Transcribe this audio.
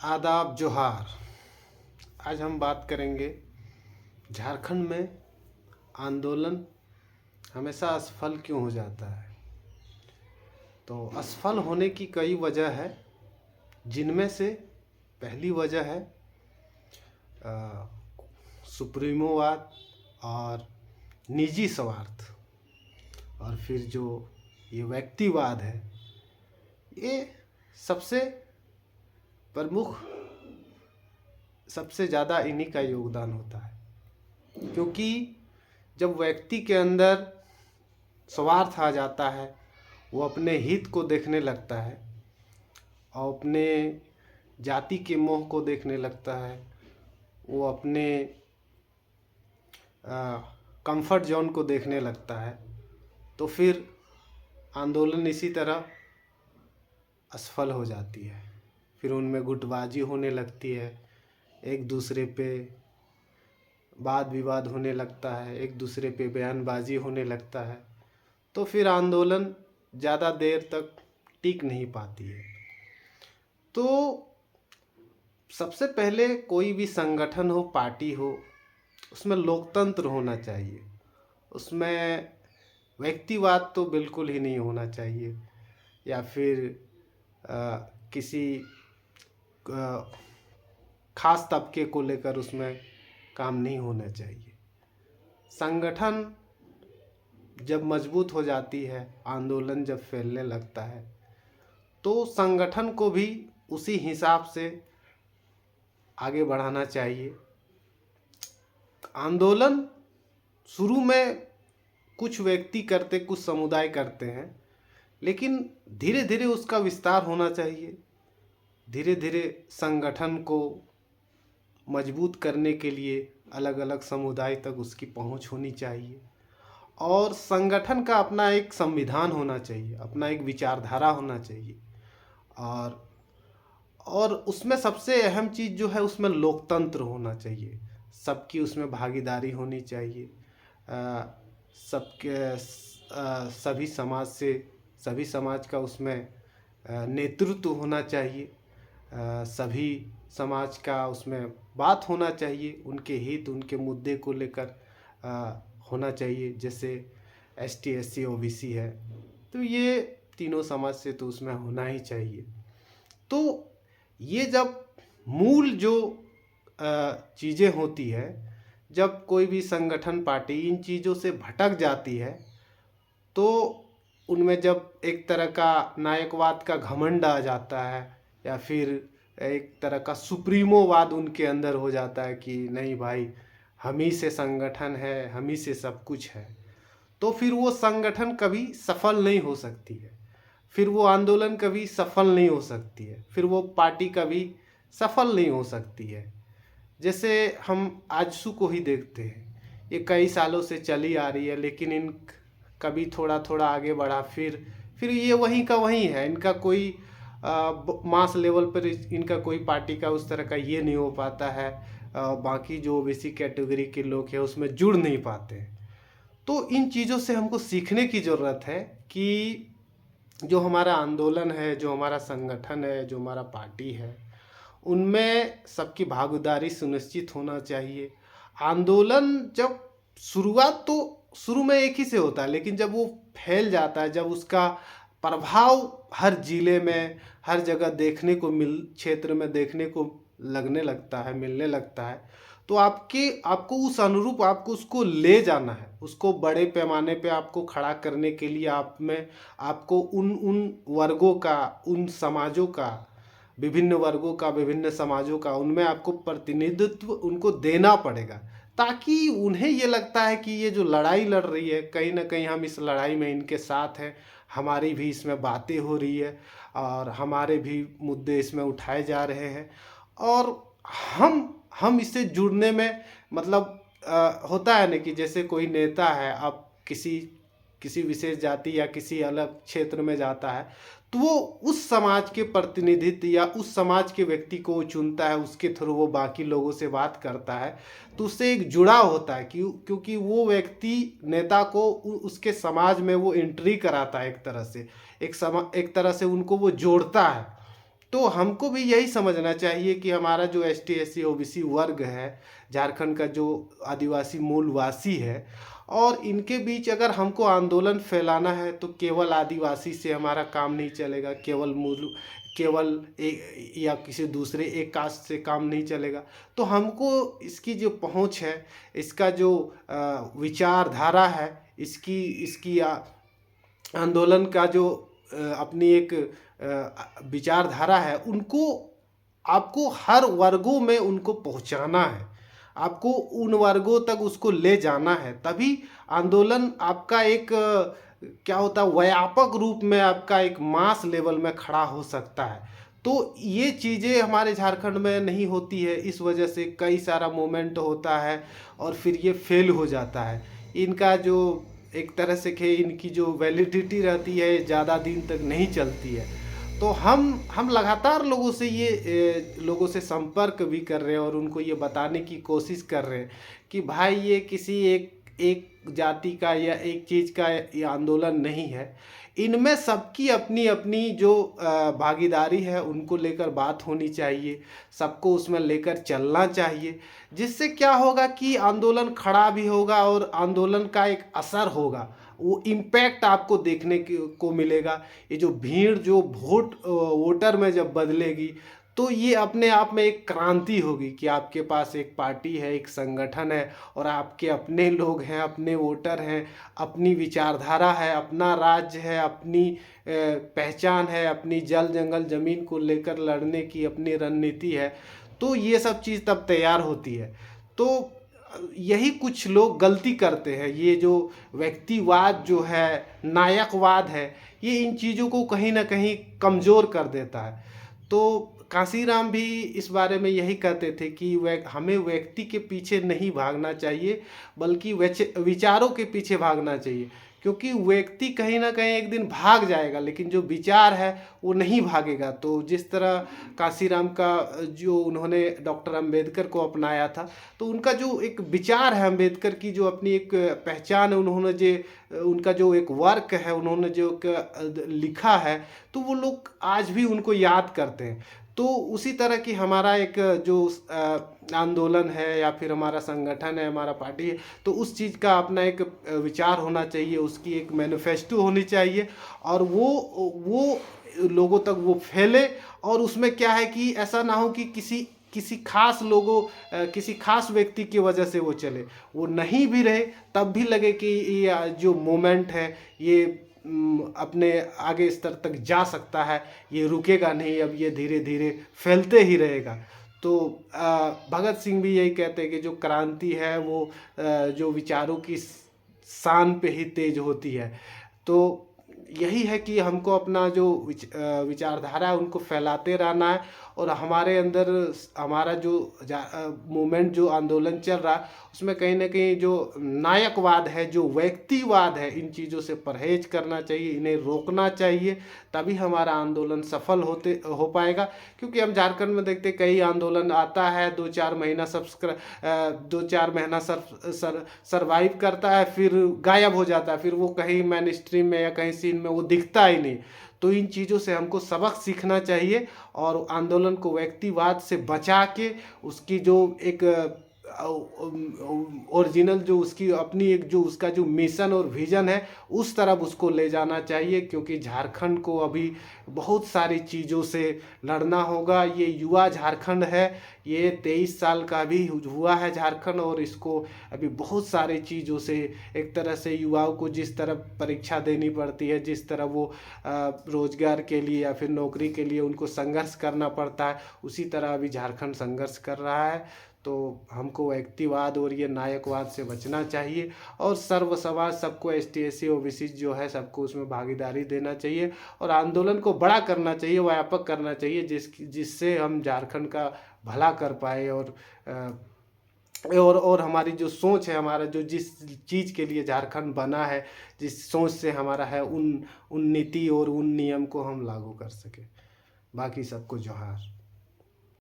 आदाब जोहार। आज हम बात करेंगे झारखंड में आंदोलन हमेशा असफल क्यों हो जाता है। तो असफल होने की कई वजह है, जिनमें से पहली वजह है सुप्रीमोवाद और निजी स्वार्थ, और फिर जो ये व्यक्तिवाद है, ये सबसे प्रमुख, सबसे ज़्यादा इन्हीं का योगदान होता है। क्योंकि जब व्यक्ति के अंदर स्वार्थ आ जाता है, वो अपने हित को देखने लगता है और अपने जाति के मोह को देखने लगता है, वो अपने कंफर्ट जोन को देखने लगता है, तो फिर आंदोलन इसी तरह असफल हो जाती है। फिर उनमें गुटबाजी होने लगती है, एक दूसरे पे वाद विवाद होने लगता है, एक दूसरे पे बयानबाजी होने लगता है, तो फिर आंदोलन ज़्यादा देर तक टिक नहीं पाती है। तो सबसे पहले कोई भी संगठन हो, पार्टी हो, उसमें लोकतंत्र होना चाहिए। उसमें व्यक्तिवाद तो बिल्कुल ही नहीं होना चाहिए, या फिर किसी खास तबके को लेकर उसमें काम नहीं होना चाहिए। संगठन जब मजबूत हो जाती है, आंदोलन जब फैलने लगता है, तो संगठन को भी उसी हिसाब से आगे बढ़ाना चाहिए। आंदोलन शुरू में कुछ व्यक्ति करते, कुछ समुदाय करते हैं, लेकिन धीरे धीरे उसका विस्तार होना चाहिए। धीरे धीरे संगठन को मजबूत करने के लिए अलग अलग समुदाय तक उसकी पहुंच होनी चाहिए, और संगठन का अपना एक संविधान होना चाहिए, अपना एक विचारधारा होना चाहिए। और उसमें सबसे अहम चीज़ जो है, उसमें लोकतंत्र होना चाहिए। सबकी उसमें भागीदारी होनी चाहिए। सबके सभी समाज का उसमें नेतृत्व होना चाहिए। सभी समाज का उसमें बात होना चाहिए, उनके हित, उनके मुद्दे को लेकर होना चाहिए। जैसे ST SC OBC है, तो ये तीनों समाज से तो उसमें होना ही चाहिए। तो ये जब मूल जो चीज़ें होती है, जब कोई भी संगठन, पार्टी इन चीज़ों से भटक जाती है, तो उनमें जब एक तरह का नायकवाद का घमंड आ जाता है, या फिर एक तरह का सुप्रीमोवाद उनके अंदर हो जाता है कि नहीं भाई, हम ही से संगठन है, हम ही से सब कुछ है, तो फिर वो संगठन कभी सफल नहीं हो सकती है, फिर वो आंदोलन कभी सफल नहीं हो सकती है, फिर वो पार्टी कभी सफल नहीं हो सकती है। जैसे हम आजसू को ही देखते हैं, ये कई सालों से चली आ रही है, लेकिन इन कभी थोड़ा थोड़ा आगे बढ़ा, फिर ये वहीं का वहीं है। इनका कोई मास लेवल पर इनका कोई पार्टी का उस तरह का ये नहीं हो पाता है, बाकी जो ओबीसी कैटेगरी के लोग हैं उसमें जुड़ नहीं पाते हैं। तो इन चीज़ों से हमको सीखने की ज़रूरत है कि जो हमारा आंदोलन है, जो हमारा संगठन है, जो हमारा पार्टी है, उनमें सबकी भागीदारी सुनिश्चित होना चाहिए। आंदोलन जब शुरुआत तो शुरू में एक ही से होता है, लेकिन जब वो फैल जाता है, जब उसका प्रभाव हर जिले में, हर जगह देखने को क्षेत्र में देखने को लगने लगता है, मिलने लगता है, तो आपको उस अनुरूप आपको उसको ले जाना है। उसको बड़े पैमाने पे आपको खड़ा करने के लिए आपको उन वर्गों का, उन समाजों का, विभिन्न वर्गों का, विभिन्न समाजों का, उनमें आपको प्रतिनिधित्व उनको देना पड़ेगा, ताकि उन्हें ये लगता है कि ये जो लड़ाई लड़ रही है, कहीं ना कहीं हम इस लड़ाई में इनके साथ हैं, हमारी भी इसमें बातें हो रही है, और हमारे भी मुद्दे इसमें उठाए जा रहे हैं, और हम इससे जुड़ने में, मतलब होता है ना कि जैसे कोई नेता है, अब किसी विशेष जाति या किसी अलग क्षेत्र में जाता है, तो वो उस समाज के प्रतिनिधित्व या उस समाज के व्यक्ति को वो चुनता है, उसके थ्रू वो बाकी लोगों से बात करता है, तो उससे एक जुड़ाव होता है। क्योंकि वो व्यक्ति नेता को उसके समाज में वो एंट्री कराता है, एक तरह से उनको वो जोड़ता है। तो हमको भी यही समझना चाहिए कि हमारा जो एसटी एससी ओबीसी वर्ग है, झारखंड का जो आदिवासी मूलवासी है, और इनके बीच अगर हमको आंदोलन फैलाना है तो केवल आदिवासी से हमारा काम नहीं चलेगा, केवल या किसी दूसरे एक कास्ट से काम नहीं चलेगा। तो हमको इसकी जो पहुंच है, इसका जो विचारधारा है, इसकी इसकी आंदोलन का जो अपनी एक विचारधारा है, उनको आपको हर वर्गों में उनको पहुंचाना है, आपको उन वर्गों तक उसको ले जाना है। तभी आंदोलन आपका एक क्या होता है, व्यापक रूप में आपका एक मास लेवल में खड़ा हो सकता है। तो ये चीज़ें हमारे झारखंड में नहीं होती है, इस वजह से कई सारा मूवमेंट होता है और फिर ये फेल हो जाता है। इनका जो एक तरह से इनकी जो वैलिडिटी रहती है ज़्यादा दिन तक नहीं चलती है। तो हम लगातार लोगों से संपर्क भी कर रहे हैं और उनको ये बताने की कोशिश कर रहे हैं कि भाई ये किसी एक जाति का या एक चीज़ का ये आंदोलन नहीं है। इनमें सबकी अपनी अपनी जो भागीदारी है उनको लेकर बात होनी चाहिए, सबको उसमें लेकर चलना चाहिए, जिससे क्या होगा कि आंदोलन खड़ा भी होगा और आंदोलन का एक असर होगा, वो इम्पैक्ट आपको देखने को मिलेगा। ये जो भीड़ जो वोटर में जब बदलेगी तो ये अपने आप में एक क्रांति होगी कि आपके पास एक पार्टी है, एक संगठन है और आपके अपने लोग हैं, अपने वोटर हैं, अपनी विचारधारा है, अपना राज्य है, अपनी पहचान है, अपनी जल जंगल ज़मीन को लेकर लड़ने की अपनी रणनीति है। तो ये सब चीज़ तब तैयार होती है। तो यही कुछ लोग गलती करते हैं, ये जो व्यक्तिवाद जो है, नायकवाद है, ये इन चीज़ों को कहीं ना कहीं कमज़ोर कर देता है। तो कांसीराम भी इस बारे में यही कहते थे कि हमें व्यक्ति के पीछे नहीं भागना चाहिए, बल्कि विचारों के पीछे भागना चाहिए, क्योंकि व्यक्ति कहीं ना कहीं एक दिन भाग जाएगा, लेकिन जो विचार है वो नहीं भागेगा। तो जिस तरह कांसीराम का जो उन्होंने डॉक्टर अंबेडकर को अपनाया था, तो उनका जो एक विचार है, अंबेडकर की जो अपनी एक पहचान है, उनका जो एक वर्क है, उन्होंने जो लिखा है, तो वो लोग आज भी उनको याद करते हैं। तो उसी तरह की हमारा एक जो आंदोलन है या फिर हमारा संगठन है, हमारा पार्टी है, तो उस चीज़ का अपना एक विचार होना चाहिए, उसकी एक मैनिफेस्टो होनी चाहिए, और वो लोगों तक वो फैले। और उसमें क्या है कि ऐसा ना हो कि किसी खास व्यक्ति की वजह से वो चले, वो नहीं भी रहे तब भी लगे कि ये जो मोमेंट है ये अपने आगे स्तर तक जा सकता है, ये रुकेगा नहीं, अब ये धीरे धीरे फैलते ही रहेगा। तो भगत सिंह भी यही कहते हैं कि जो क्रांति है वो जो विचारों की शान पे ही तेज होती है। तो यही है कि हमको अपना जो विचारधारा है उनको फैलाते रहना है, और हमारे अंदर हमारा जो मूवमेंट जो आंदोलन चल रहा है उसमें कहीं ना कहीं जो नायकवाद है, जो व्यक्तिवाद है, इन चीज़ों से परहेज करना चाहिए, इन्हें रोकना चाहिए, तभी हमारा आंदोलन सफल हो पाएगा। क्योंकि हम झारखंड में देखते कई आंदोलन आता है, 2-4 महीना सरवाइव करता है, फिर गायब हो जाता है, फिर वो कहीं मेन स्ट्रीम में या कहीं सीन में वो दिखता ही नहीं। तो इन चीज़ों से हमको सबक सीखना चाहिए और आंदोलन को व्यक्तिवाद से बचा के उसकी जो एक ओरिजिनल जो उसकी अपनी एक जो उसका जो मिशन और विज़न है उस तरफ उसको ले जाना चाहिए। क्योंकि झारखंड को अभी बहुत सारी चीज़ों से लड़ना होगा। ये युवा झारखंड है, ये 23 साल का भी हुआ है झारखंड, और इसको अभी बहुत सारी चीज़ों से एक तरह से युवाओं को जिस तरह परीक्षा देनी पड़ती है, जिस तरह वो रोजगार के लिए या फिर नौकरी के लिए उनको संघर्ष करना पड़ता है, उसी तरह अभी झारखंड संघर्ष कर रहा है। तो हमको व्यक्तिवाद और ये नायकवाद से बचना चाहिए, और सर्व समाज सबको ST SC OBC जो है सबको उसमें भागीदारी देना चाहिए, और आंदोलन को बड़ा करना चाहिए, व्यापक करना चाहिए, जिससे हम झारखंड का भला कर पाए। और हमारी जो सोच है, हमारा जो जिस चीज़ के लिए झारखंड बना है, जिस सोच से हमारा है, उन नीति और उन नियम को हम लागू कर सकें। बाकी सबको जोहार।